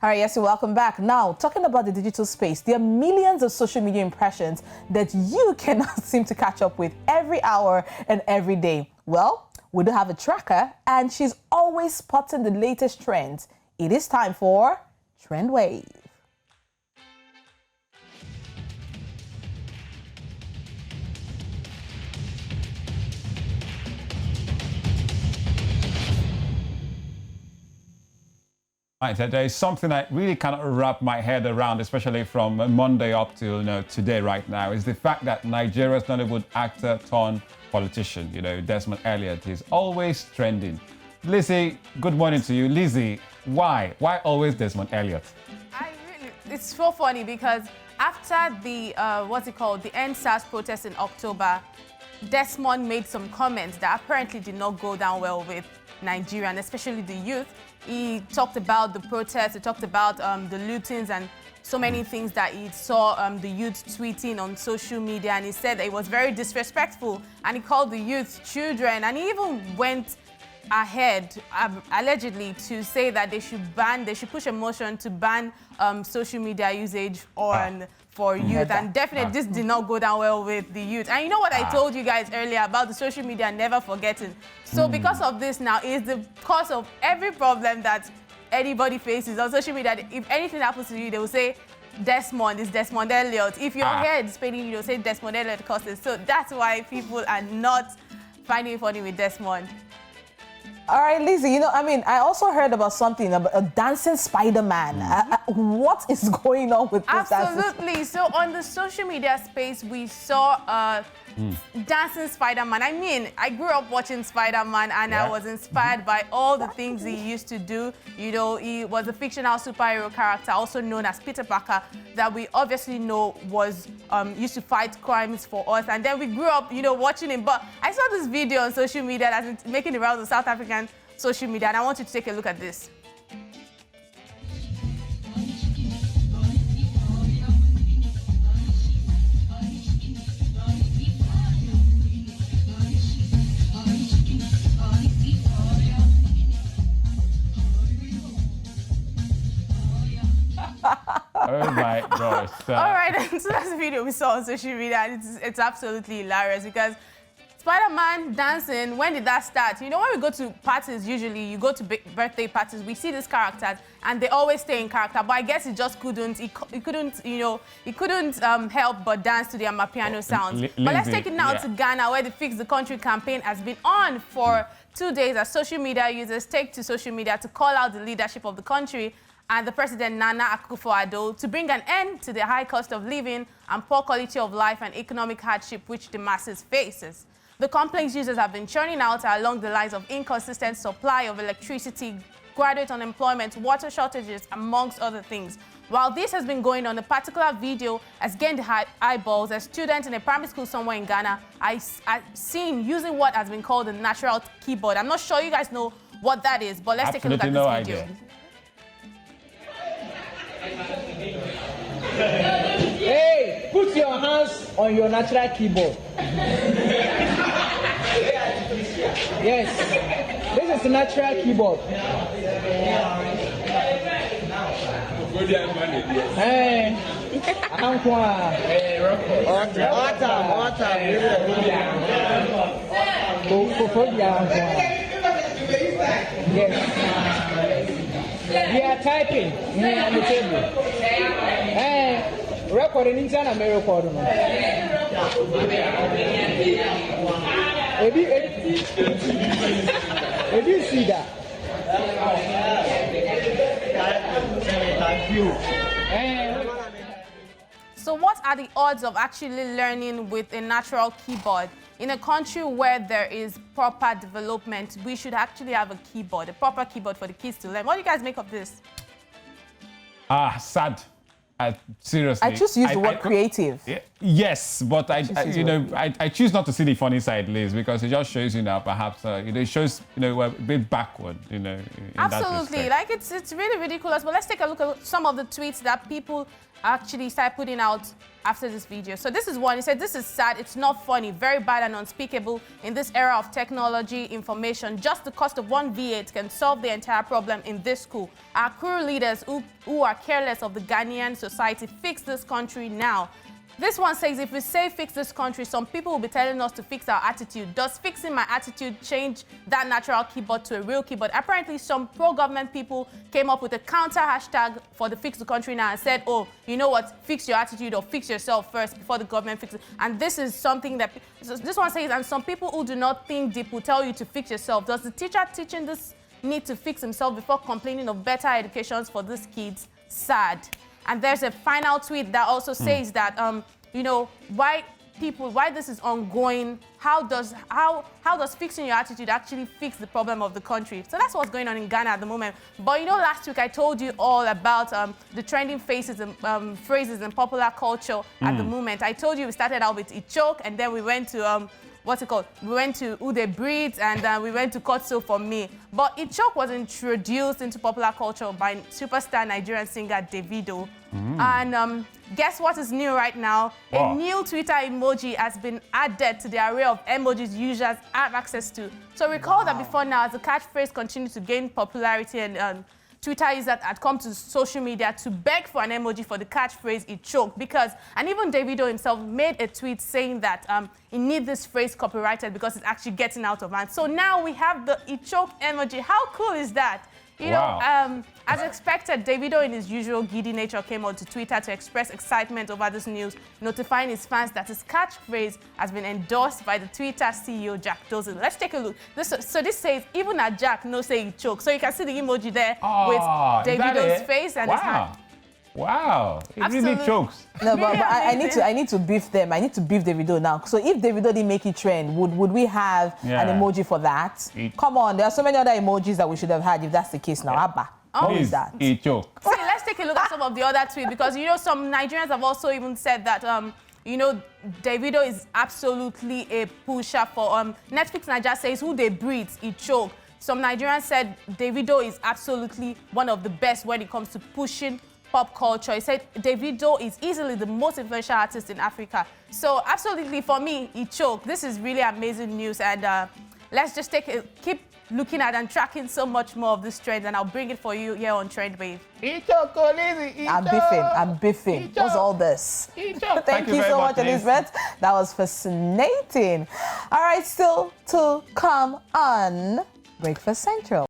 All right, yes, welcome back. Now, talking about the digital space, there are millions of social media impressions that you cannot seem to catch up with every hour and every day. Well, we do have a tracker, and she's always spotting the latest trends. It is time for Trendwave. Right, there is something I really cannot wrap my head around, especially from Monday up till today right now, is the fact that Nigeria's Nollywood actor turned politician, Desmond Elliot, is always trending. Lizzie, good morning to you. Lizzie, why? Why always Desmond Elliot? It's so funny because after the, the End SARS protest in October, Desmond made some comments that apparently did not go down well with Nigeria, and especially the youth. He talked about the protests, he talked about the lootings and so many things that he saw the youth tweeting on social media, and he said that it was very disrespectful, and he called the youth children, and he even went ahead, allegedly, to say that they should push a motion to ban social media usage for youth, and definitely this did not go down well with the youth. And you know what I told you guys earlier about the social media never forgetting. So because of this now is the cause of every problem that anybody faces on social media. If anything happens to you, they will say Desmond is Desmond Elliot. If your hair is spinning, you'll say Desmond Elliot causes. So that's why people are not finding it funny with Desmond. All right, Lizzie, I also heard about something about a dancing Spiderman. What is going on with this? Absolutely. So on the social media space, we saw dancing Spiderman. I mean, I grew up watching Spiderman, and I was inspired by all the things he used to do. He was a fictional superhero character, also known as Peter Parker, that we obviously know was used to fight crimes for us. And then we grew up, watching him. But I saw this video on social media that's making the rounds of South African social media, and I want you to take a look at this. Oh my gosh. All right, so that's the video we saw on social media, and it's absolutely hilarious because Spider-Man dancing, when did that start? When we go to parties, usually you go to birthday parties, we see these characters and they always stay in character, but I guess he just couldn't, he couldn't help but dance to the Amapiano sounds. But let's take it now to Ghana, where the Fix the Country campaign has been on for 2 days as social media users take to social media to call out the leadership of the country and the President Nana Akufo-Addo to bring an end to the high cost of living and poor quality of life and economic hardship which the masses faces. The complaints users have been churning out are along the lines of inconsistent supply of electricity, graduate unemployment, water shortages, amongst other things. While this has been going on, a particular video has gained eyeballs as students in a primary school somewhere in Ghana are seen using what has been called the natural keyboard. I'm not sure you guys know what that is, but let's take a look at this video. Hey, put your hands on your natural keyboard. Yes, this is the natural keyboard. Hey, we are typing on the table. Hey, recording in China, I'm recording. If you see that. Thank you. So what are the odds of actually learning with a natural keyboard? In a country where there is proper development, we should actually have a keyboard, a proper keyboard for the kids to learn. What do you guys make of this? Sad. Seriously. I choose to use the word creative. Yes, but I choose not to see the funny side, Liz, because it just shows perhaps it shows we're a bit backward, in Absolutely, that it's really ridiculous. But let's take a look at some of the tweets that people actually start putting out after this video. So this is one. He said, this is sad. It's not funny. Very bad and unspeakable in this era of technology, information. Just the cost of one V8 can solve the entire problem in this school. Our crew leaders who are careless of the Ghanaian society, fix this country now. This one says, if we say fix this country, some people will be telling us to fix our attitude. Does fixing my attitude change that natural keyboard to a real keyboard? Apparently, some pro-government people came up with a counter hashtag for the fix the country now and said, oh, you know what, fix your attitude or fix yourself first before the government fixes it. And this is something that, this one says, and some people who do not think deep will tell you to fix yourself. Does the teacher teaching this need to fix himself before complaining of better educations for these kids? Sad. And there's a final tweet that also says that, you know, why this is ongoing, how does fixing your attitude actually fix the problem of the country? So that's what's going on in Ghana at the moment. But you know, last week I told you all about the trending phrases in popular culture at the moment. I told you we started out with Ichok, and then we went to what's it called? We went to Ude Breeds, and we went to Kotso for me. But Ichok was introduced into popular culture by superstar Nigerian singer Davido. And guess what is new right now? Wow. A new Twitter emoji has been added to the array of emojis users have access to. So recall that before now, as the catchphrase continued to gain popularity, and Twitter users had come to social media to beg for an emoji for the catchphrase Ichok, because, and even Davido himself made a tweet saying that he needs this phrase copyrighted because it's actually getting out of hand. So now we have the Ichok emoji. How cool is that? You know, as expected, Davido, in his usual giddy nature, came onto Twitter to express excitement over this news, notifying his fans that his catchphrase has been endorsed by the Twitter CEO, Jack Dorsey. Let's take a look. So this says, even a Jack no say he choke. So you can see the emoji there with Davido's face and his hand. Wow, it really chokes. No, but I need to beef them. I need to beef Davido now. So if Davido didn't make it trend, would we have an emoji for that? Come on, there are so many other emojis that we should have had if that's the case now. Abba, what is that? It choke. See, let's take a look at some of the other tweets, because you know some Nigerians have also even said that you know, Davido is absolutely a pusher for Netflix. Nigeria says who they breed, he choke. Some Nigerians said Davido is absolutely one of the best when it comes to pushing pop culture. He said Davido is easily the most influential artist in Africa. So absolutely, for me, he choked. This is really amazing news, and let's just keep looking at and tracking so much more of this trend, and I'll bring it for you here on Trendwave. I'm biffing. What's all this? Thank you so much, Elizabeth. That was fascinating. All right, still to come on Breakfast Central.